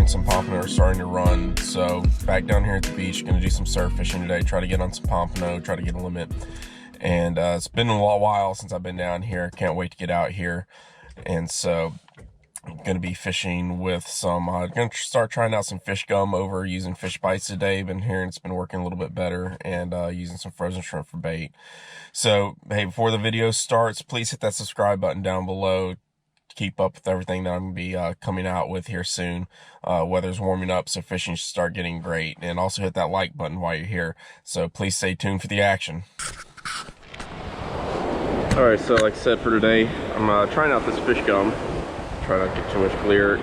and some pompano are starting to run. So back down here at the beach, gonna do some surf fishing today, try to get on some pompano, try to get a limit. And it's been a while since I've been down here. Can't wait to get out here. And so I'm gonna be fishing with some, gonna start trying out some fish gum over using fish bites today. Been hearing it's been working a little bit better, and using some frozen shrimp for bait. So hey, before the video starts, please hit that subscribe button down below. Keep up with everything that I'm gonna be coming out with here soon. Weather's warming up, so fishing should start getting great. And also hit that like button while you're here. So please stay tuned for the action. Alright, so like I said, for today, I'm trying out this fish gum. Try not to get too much glare.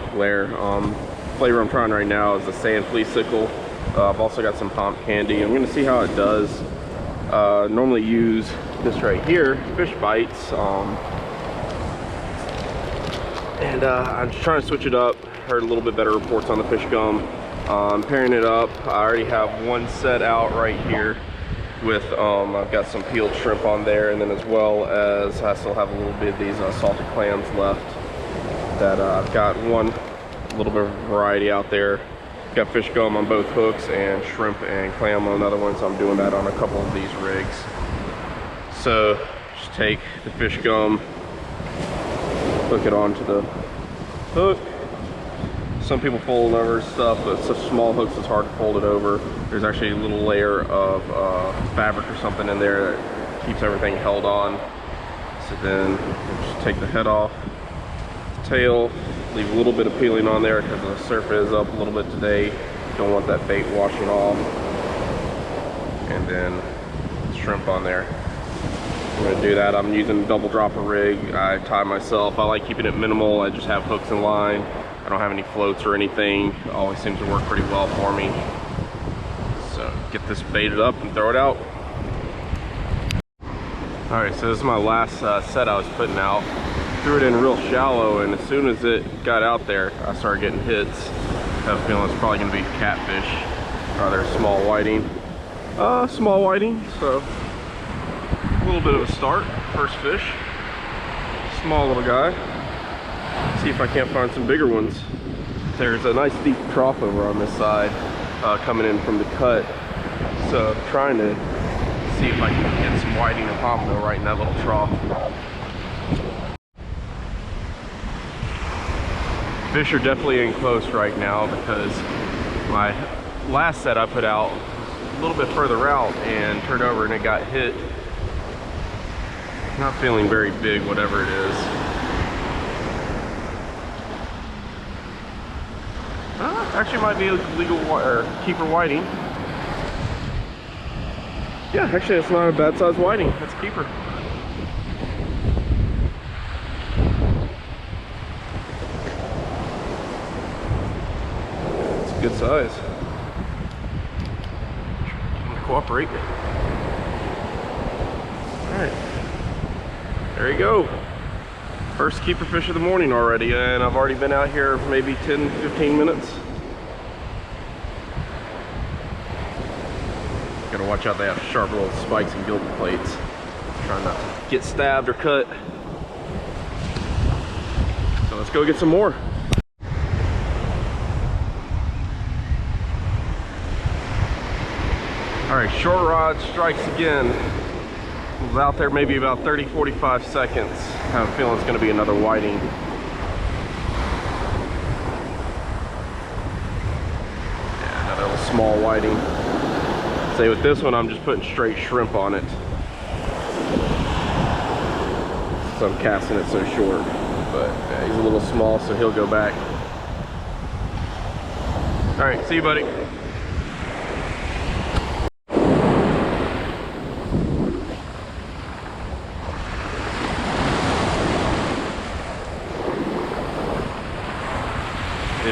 Flavor I'm trying right now is the sand flea sickle. I've also got some pomp candy. I'm going to see how it does. Normally use this right here, fish bites. I'm just trying to switch it up. Heard a little bit better reports on the fish gum. Pairing it up, I already have one set out right here with, I've got some peeled shrimp on there, and then as well as I still have a little bit of these salted clams left. That I've got one little bit of variety out there. Got fish gum on both hooks and shrimp and clam on another one, so I'm doing that on a couple of these rigs. So just take the fish gum, hook it onto the hook. Some people fold over stuff, but it's such small hooks it's hard to fold it over. There's actually a little layer of fabric or something in there that keeps everything held on. So then just take the head off, tail, leave a little bit of peeling on there because the surf is up a little bit today. Don't want that bait washing off. And then shrimp on there. I'm going to do that. I'm using a double dropper rig. I tie myself. I like keeping it minimal. I just have hooks in line. I don't have any floats or anything. It always seems to work pretty well for me. So get this baited up and throw it out. Alright, so this is my last set I was putting out. Threw it in real shallow, and as soon as it got out there, I started getting hits. I have a feeling it's probably going to be catfish, rather small whiting. Small whiting, so a little bit of a start. First fish, small little guy. See if I can't find some bigger ones. There's a nice deep trough over on this side coming in from the cut, so I'm trying to see if I can get some whiting and pompano right in that little trough. Fish are definitely in close right now because my last set I put out was a little bit further out and turned over and it got hit. Not feeling very big, whatever it is. Actually might be a legal or keeper whiting. Yeah, actually it's not a bad size whiting. That's a keeper. Good size. Cooperate. Alright. There you go. First keeper fish of the morning already, and I've already been out here for maybe 10-15 minutes. Gotta watch out, they have sharp little spikes and gilt plates. Trying not to get stabbed or cut. So let's go get some more. Alright, short rod strikes again. Was out there maybe about 30-45 seconds. I have a feeling it's going to be another whiting. Yeah, another little small whiting. Say with this one, I'm just putting straight shrimp on it. So I'm casting it so short. But yeah, he's a little small, so he'll go back. Alright, see you, buddy. It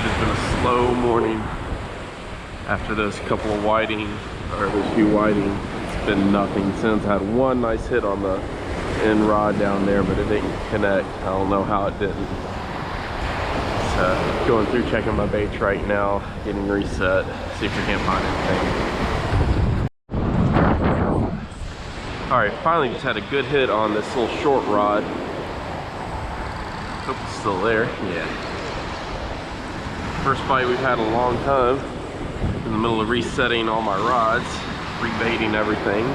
has been a slow morning after those couple of whiting, or those few whiting. It's been nothing since. I had one nice hit on the end rod down there, but it didn't connect. I don't know how it didn't. So going through checking my baits right now, getting reset, see if we can't find anything. Alright, finally just had a good hit on this little short rod. Hope it's still there. Yeah. First bite we've had in a long time. In the middle of resetting all my rods, rebaiting everything.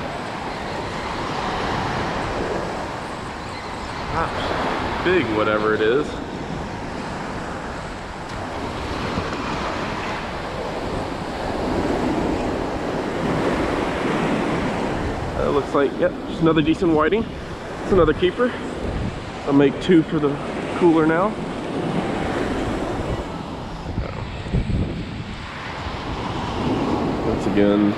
Gosh, big whatever it is. It looks like, yep, just another decent whiting. It's another keeper. I'll make 2 for the cooler now. Once again,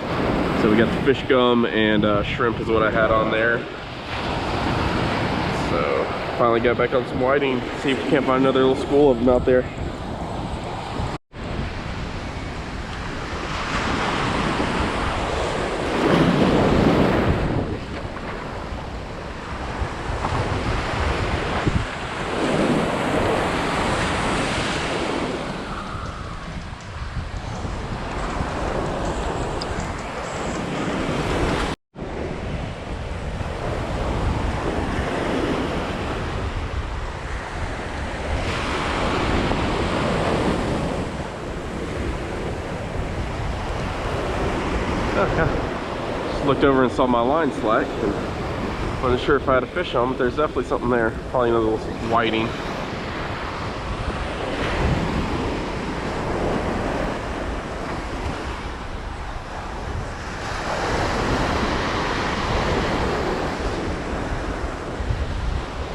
so we got the fish gum and shrimp is what I had on there. So finally got back on some whiting. See if we can't find another little school of them out there. Just looked over and saw my line slack and wasn't sure if I had a fish on, but there's definitely something there. Probably another little whiting.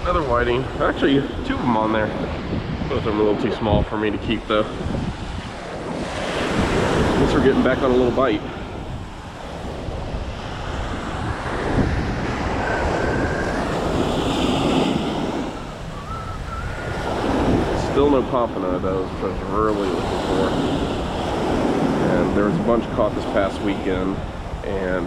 Another whiting. Actually, 2 of them on there. Both of them are a little too small for me to keep though. Guess we're getting back on a little bite. Still no pompano though, which I was really looking for. And there was a bunch caught this past weekend, and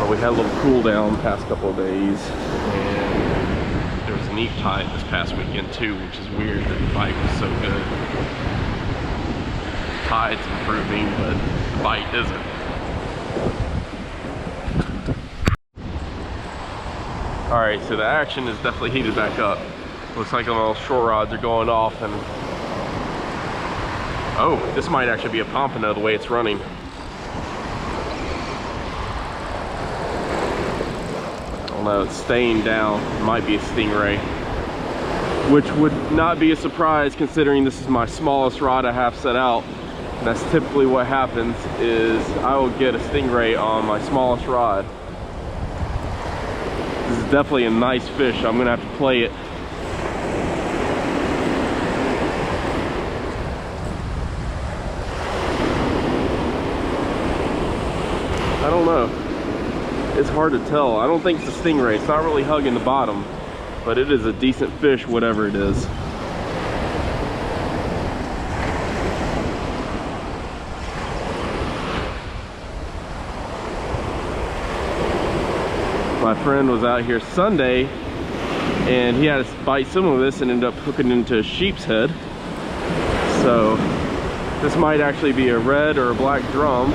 we had a little cool down the past couple of days, and there was an eve tide this past weekend too, which is weird that the bite was so good. The tide's improving, but the bite isn't. Alright, so the action is definitely heated back up. Looks like all those short rods are going off, and oh, this might actually be a pompano the way it's running. Although it's staying down, it might be a stingray, which would not be a surprise considering this is my smallest rod I have set out. And that's typically what happens, is I will get a stingray on my smallest rod. This is definitely a nice fish. I'm gonna have to play it. I don't know. It's hard to tell. I don't think it's a stingray. It's not really hugging the bottom, but it is a decent fish, whatever it is. My friend was out here Sunday, and he had a bite similar to this and ended up hooking into a sheep's head. So this might actually be a red or a black drum.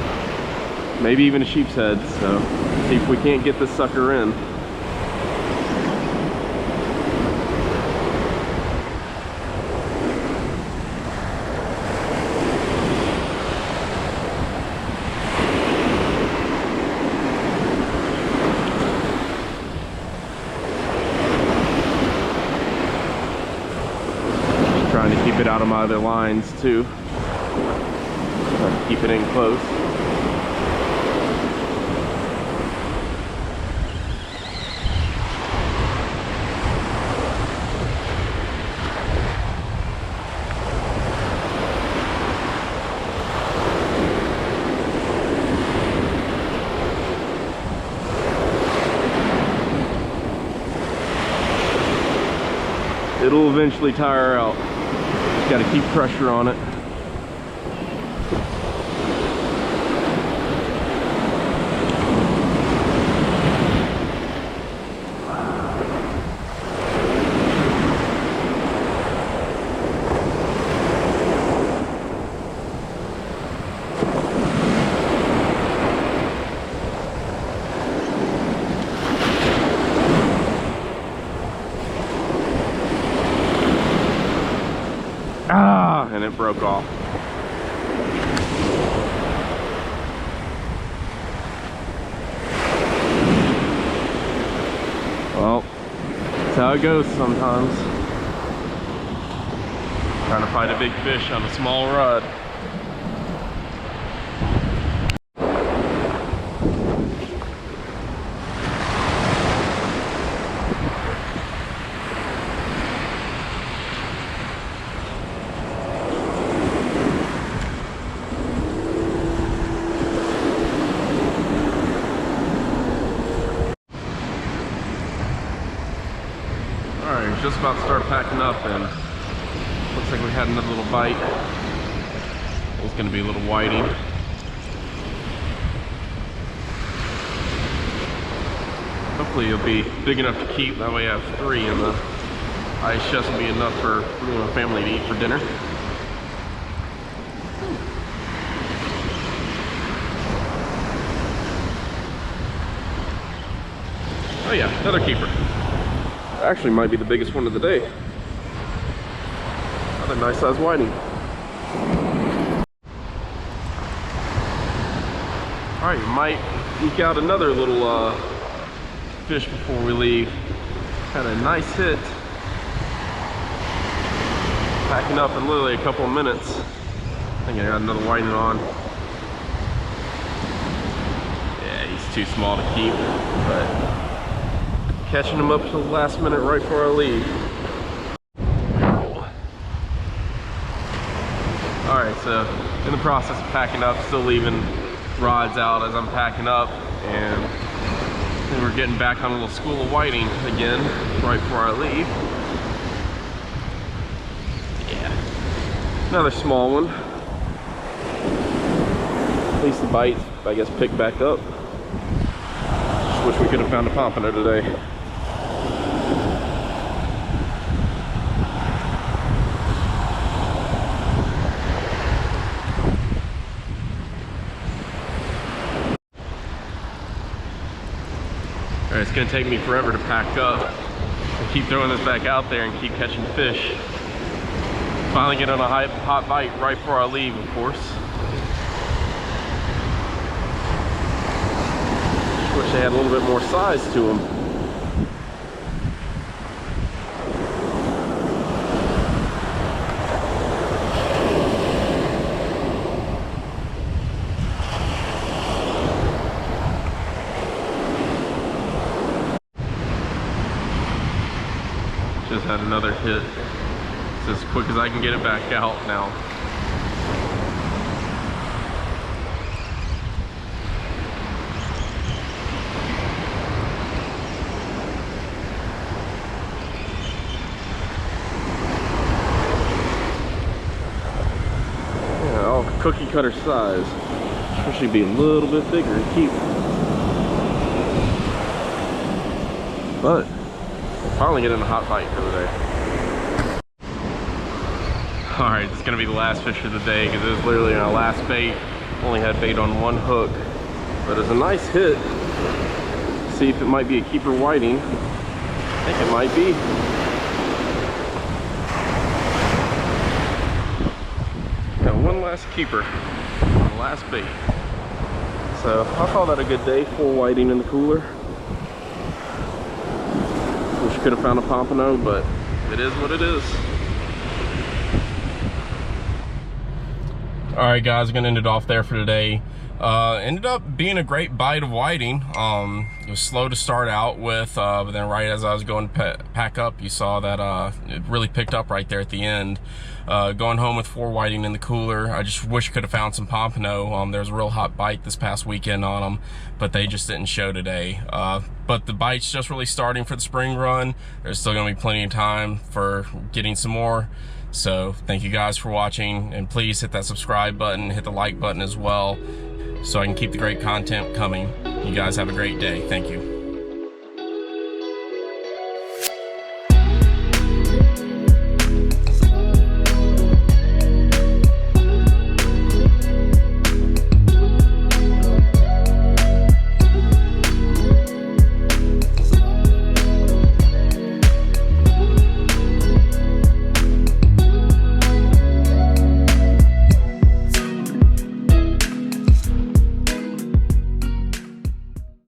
Maybe even a sheep's head, so see if we can't get this sucker in. Just trying to keep it out of my other lines too. Trying to keep it in close. It'll eventually tire out. Just got to keep pressure on it. And it broke off. Well, that's how it goes sometimes. Trying to fight a big fish on a small rod. Alright, just about to start packing up, and looks like we had another little bite. It's going to be a little whiting. Hopefully it'll be big enough to keep. That way I have 3, and the ice chest will be enough for me and my family to eat for dinner. Oh yeah, another keeper. Actually might be the biggest one of the day. Another nice size whiting. Alright, might eke out another little fish before we leave. Had a nice hit. Packing up in literally a couple of minutes. I think I got another whiting on. Yeah, he's too small to keep, but catching him up to the last minute right before I leave. Alright, so in the process of packing up, still leaving rods out as I'm packing up, and then we're getting back on a little school of whiting again right before I leave. Yeah, another small one. At least the bite, I guess, picked back up. Just wish we could have found a pompano today. It's gonna take me forever to pack up and keep throwing this back out there and keep catching fish. Finally get on a hot bite right before I leave, of course. Just wish they had a little bit more size to them. Just had another hit. It's as quick as I can get it back out now. Yeah, all cookie cutter size. Especially be a little bit bigger to keep. But finally getting a hot bite for the day. Alright, it's gonna be the last fish of the day because it was literally our last bait. Only had bait on one hook, but it's a nice hit. See if it might be a keeper whiting. I think it might be. Got one last keeper on the last bait. So I'll call that a good day. 4 whiting in the cooler. Wish could have found a pompano, but it is what it is. Alright guys, I'm gonna end it off there for today. Ended up being a great bite of whiting. It was slow to start out with, but then right as I was going to pack up, you saw that it really picked up right there at the end. Going home with 4 whiting in the cooler. I just wish I could have found some pompano. There was a real hot bite this past weekend on them, but they just didn't show today. But the bite's just really starting for the spring run. There's still gonna be plenty of time for getting some more. So thank you guys for watching, and please hit that subscribe button, hit the like button as well, so I can keep the great content coming. You guys have a great day. Thank you.